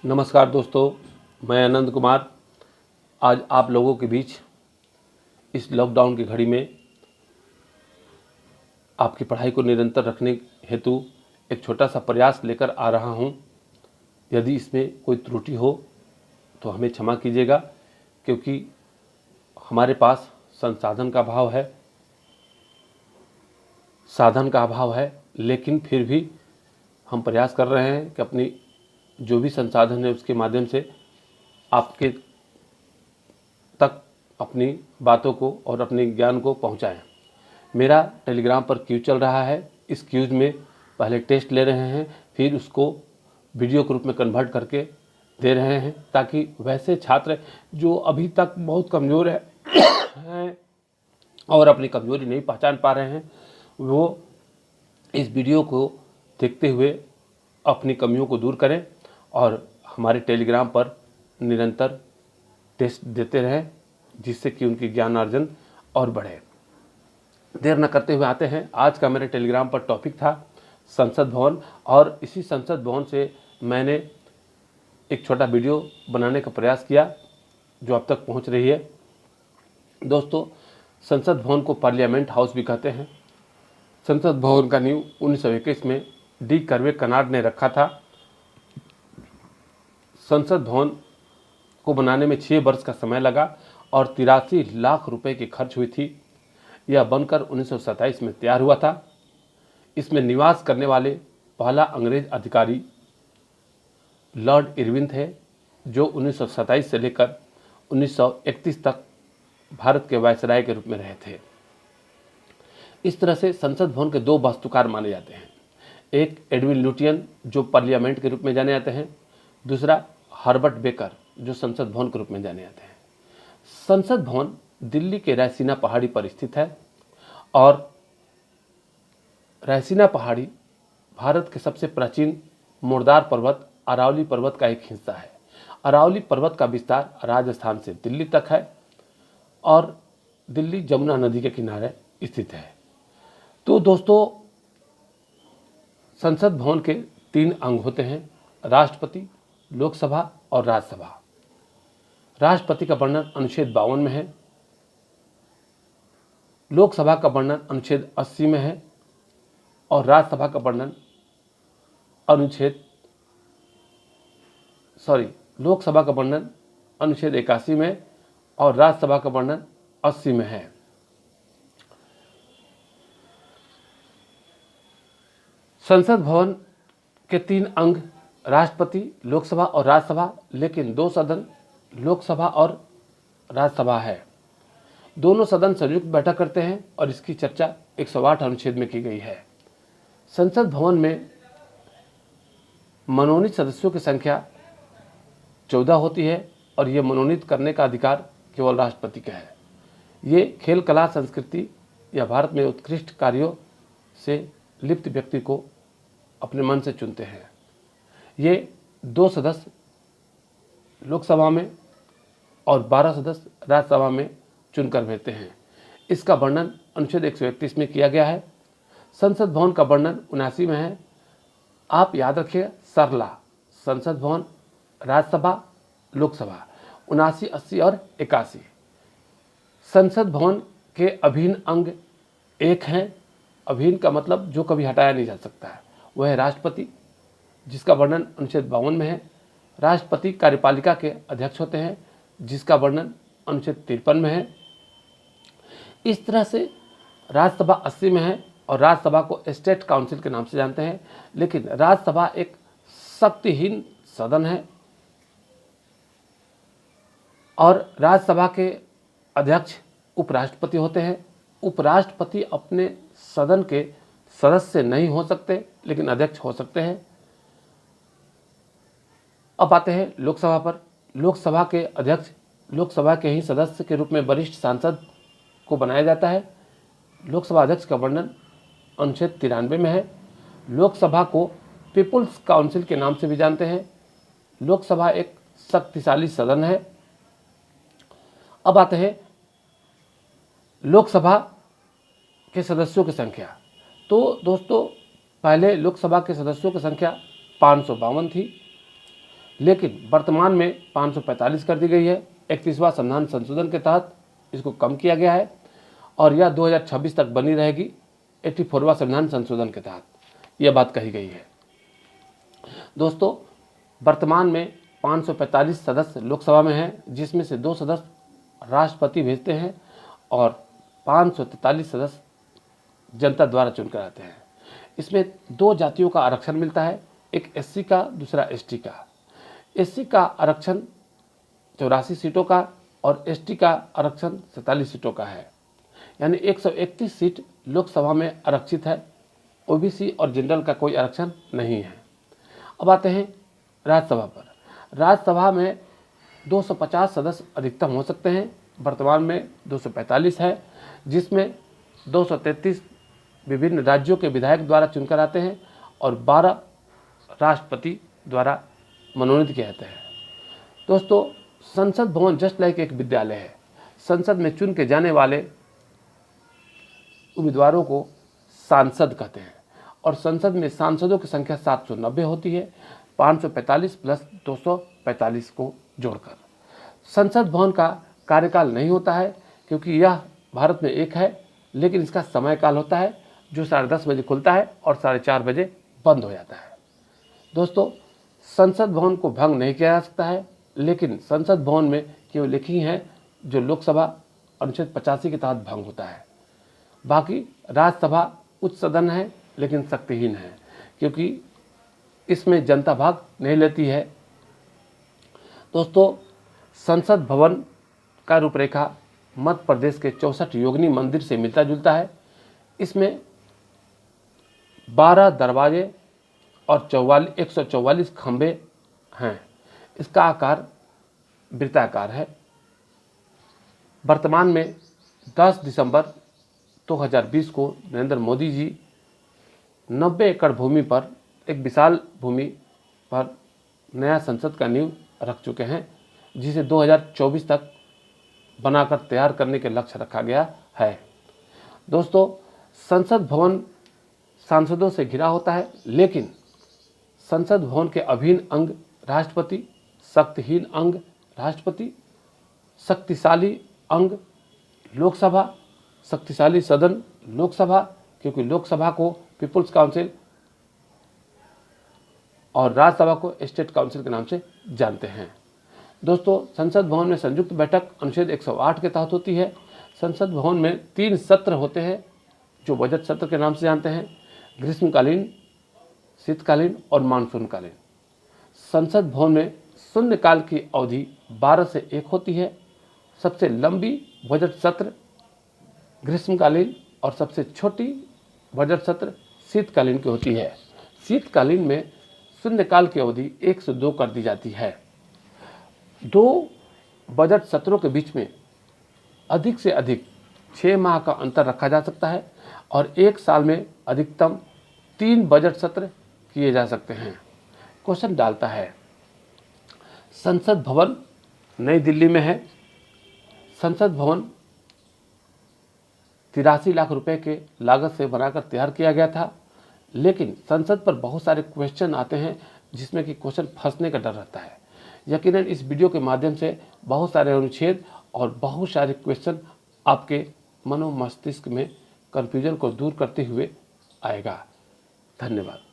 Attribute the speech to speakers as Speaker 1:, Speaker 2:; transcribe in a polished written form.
Speaker 1: नमस्कार दोस्तों, मैं आनंद कुमार आज आप लोगों के बीच इस लॉकडाउन की घड़ी में आपकी पढ़ाई को निरंतर रखने हेतु एक छोटा सा प्रयास लेकर आ रहा हूं। यदि इसमें कोई त्रुटि हो तो हमें क्षमा कीजिएगा, क्योंकि हमारे पास संसाधन का अभाव है, साधन का अभाव है, लेकिन फिर भी हम प्रयास कर रहे हैं कि अपनी जो भी संसाधन है उसके माध्यम से आपके तक अपनी बातों को और अपने ज्ञान को पहुंचाएं। मेरा टेलीग्राम पर क्यूज चल रहा है। इस क्यूज में पहले टेस्ट ले रहे हैं, फिर उसको वीडियो के रूप में कन्वर्ट करके दे रहे हैं, ताकि वैसे छात्र जो अभी तक बहुत कमज़ोर हैं और अपनी कमज़ोरी नहीं पहचान पा रहे हैं, वो इस वीडियो को देखते हुए अपनी कमियों को दूर करें और हमारे टेलीग्राम पर निरंतर टेस्ट देते रहें, जिससे कि उनकी ज्ञान अर्जन और बढ़े। देर न करते हुए आते हैं। आज का मेरे टेलीग्राम पर टॉपिक था संसद भवन, और इसी संसद भवन से मैंने एक छोटा वीडियो बनाने का प्रयास किया जो अब तक पहुंच रही है। दोस्तों, संसद भवन को पार्लियामेंट हाउस भी कहते हैं। संसद भवन का नींव 1921 में डी कर्वे कनाड ने रखा था। संसद भवन को बनाने में 6 वर्ष का समय लगा और 83 लाख रुपए की खर्च हुई थी। यह बनकर 1927 में तैयार हुआ था। इसमें निवास करने वाले पहला अंग्रेज अधिकारी लॉर्ड इरविन थे, जो 1927 से लेकर 1931 तक भारत के वायसराय के रूप में रहे थे। इस तरह से संसद भवन के 2 वास्तुकार माने जाते हैं। एक एडविन लुटियन, जो पार्लियामेंट के रूप में जाने जाते हैं। दूसरा हर्बर्ट बेकर, जो संसद भवन के रूप में जाने जाते हैं। संसद भवन दिल्ली के रायसीना पहाड़ी पर स्थित है और रायसीना पहाड़ी भारत के सबसे प्राचीन मुर्दार पर्वत अरावली पर्वत का एक हिस्सा है। अरावली पर्वत का विस्तार राजस्थान से दिल्ली तक है और दिल्ली जमुना नदी के किनारे स्थित है। तो दोस्तों, संसद भवन के 3 अंग होते हैं: राष्ट्रपति, लोकसभा और राज्यसभा। राष्ट्रपति का वर्णन अनुच्छेद 52 में है, लोकसभा का वर्णन अनुच्छेद 80 में है और राज्यसभा का वर्णन लोकसभा का वर्णन अनुच्छेद 81 में और राज्यसभा का वर्णन 80 में है। संसद भवन के 3 अंग राष्ट्रपति, लोकसभा और राज्यसभा, लेकिन 2 सदन लोकसभा और राज्यसभा है। दोनों सदन संयुक्त बैठक करते हैं और इसकी चर्चा 108 अनुच्छेद में की गई है। संसद भवन में मनोनीत सदस्यों की संख्या 14 होती है और ये मनोनीत करने का अधिकार केवल राष्ट्रपति का है। ये खेल, कला, संस्कृति या भारत में उत्कृष्ट कार्यों से लिप्त व्यक्ति को अपने मन से चुनते हैं। ये 2 सदस्य लोकसभा में और 12 सदस्य राज्यसभा में चुनकर भेजते हैं। इसका वर्णन अनुच्छेद 131 में किया गया है। संसद भवन का वर्णन 79 में है। आप याद रखिए, सरला संसद भवन, राज्यसभा, लोकसभा 79, 80 और 81। संसद भवन के अभिन्न अंग 1 हैं। अभिन्न का मतलब जो कभी हटाया नहीं जा सकता है। वह है राष्ट्रपति, जिसका वर्णन अनुच्छेद 52 में है। राष्ट्रपति कार्यपालिका के अध्यक्ष होते हैं, जिसका वर्णन अनुच्छेद 53 में है। इस तरह से राज्यसभा 80 में है और राज्यसभा को स्टेट काउंसिल के नाम से जानते हैं। लेकिन राज्यसभा एक शक्तिहीन सदन है और राज्यसभा के अध्यक्ष उपराष्ट्रपति होते हैं। उपराष्ट्रपति अपने सदन के सदस्य नहीं हो सकते, लेकिन अध्यक्ष हो सकते हैं। अब आते हैं लोकसभा पर। लोकसभा के अध्यक्ष लोकसभा के ही सदस्य के रूप में वरिष्ठ सांसद को बनाया जाता है। लोकसभा अध्यक्ष का वर्णन अनुच्छेद 93 में है। लोकसभा को पीपुल्स काउंसिल के नाम से भी जानते हैं। लोकसभा एक शक्तिशाली सदन है। अब आते हैं लोकसभा के सदस्यों की संख्या। तो दोस्तों, पहले लोकसभा के सदस्यों की संख्या 552 थी, लेकिन वर्तमान में 545 कर दी गई है। 31वां संविधान संशोधन के तहत इसको कम किया गया है और यह 2026 तक बनी रहेगी 84वां संविधान संशोधन के तहत, यह बात कही गई है। दोस्तों, वर्तमान में 545 सदस्य लोकसभा में हैं, जिसमें से 2 सदस्य राष्ट्रपति भेजते हैं और 543 सदस्य जनता द्वारा चुनकर आते हैं। इसमें 2 जातियों का आरक्षण मिलता है, एक एससी का, दूसरा एसटी का। एससी का आरक्षण 84 सीटों का और एसटी का आरक्षण 47 सीटों का है, यानी 131 सीट लोकसभा में आरक्षित है। ओबीसी और जनरल का कोई आरक्षण नहीं है। अब आते हैं राज्यसभा पर। राज्यसभा में 250 सदस्य अधिकतम हो सकते हैं, वर्तमान में 245 है, जिसमें 233 विभिन्न राज्यों के विधायक द्वारा चुनकर आते हैं और 12 राष्ट्रपति द्वारा मनोनीत किए जाते हैं। दोस्तों, संसद भवन जस्ट लाइक एक विद्यालय है। संसद में चुन के जाने वाले उम्मीदवारों को सांसद कहते हैं और संसद में सांसदों की संख्या 790 होती है, 545 प्लस 245 को जोड़कर। संसद भवन का कार्यकाल नहीं होता है क्योंकि यह भारत में एक है, लेकिन इसका समय काल होता है जो 10:30 बजे खुलता है और 4:30 बजे बंद हो जाता है। दोस्तों, संसद भवन को भंग नहीं किया जा सकता है, लेकिन संसद भवन में केवल लिखी हैं जो लोकसभा अनुच्छेद 85 के तहत भंग होता है। बाकी राज्यसभा उच्च सदन है लेकिन शक्तिहीन है क्योंकि इसमें जनता भाग नहीं लेती है। दोस्तों, संसद भवन का रूपरेखा मध्य प्रदेश के 64 योगिनी मंदिर से मिलता जुलता है। इसमें 12 दरवाजे और 144 खंभे हैं। इसका आकार वृत्ताकार है। वर्तमान में 10 दिसंबर 2020 को नरेंद्र मोदी जी 90 एकड़ भूमि पर, एक विशाल भूमि पर नया संसद का नींव रख चुके हैं, जिसे 2024 तक बनाकर तैयार करने के लक्ष्य रखा गया है। दोस्तों, संसद भवन सांसदों से घिरा होता है, लेकिन संसद भवन के अभिन्न अंग राष्ट्रपति, शक्तिहीन अंग राष्ट्रपति, शक्तिशाली अंग लोकसभा, शक्तिशाली सदन लोकसभा, क्योंकि लोकसभा को पीपुल्स काउंसिल और राज्यसभा को स्टेट काउंसिल के नाम से जानते हैं। दोस्तों, संसद भवन में संयुक्त बैठक अनुच्छेद 108 के तहत होती है। संसद भवन में 3 सत्र होते हैं जो बजट सत्र के नाम से जानते हैं, ग्रीष्मकालीन, शीतकालीन और मानसूनकालीन। संसद भवन में शून्यकाल की अवधि 12 से 1 होती है। सबसे लंबी बजट सत्र ग्रीष्मकालीन और सबसे छोटी बजट सत्र शीतकालीन की होती है। शीतकालीन में शून्यकाल की अवधि 1 से 2 कर दी जाती है। 2 बजट सत्रों के बीच में अधिक से अधिक 6 माह का अंतर रखा जा सकता है और 1 साल में अधिकतम 3 बजट सत्र किए जा सकते हैं। क्वेश्चन डालता है, संसद भवन नई दिल्ली में है। संसद भवन 83 लाख रुपए के लागत से बनाकर तैयार किया गया था, लेकिन संसद पर बहुत सारे क्वेश्चन आते हैं जिसमें कि क्वेश्चन फंसने का डर रहता है। यकीनन इस वीडियो के माध्यम से बहुत सारे अनुच्छेद और बहुत सारे क्वेश्चन आपके मनो मस्तिष्क में कन्फ्यूजन को दूर करते हुए आएगा। धन्यवाद।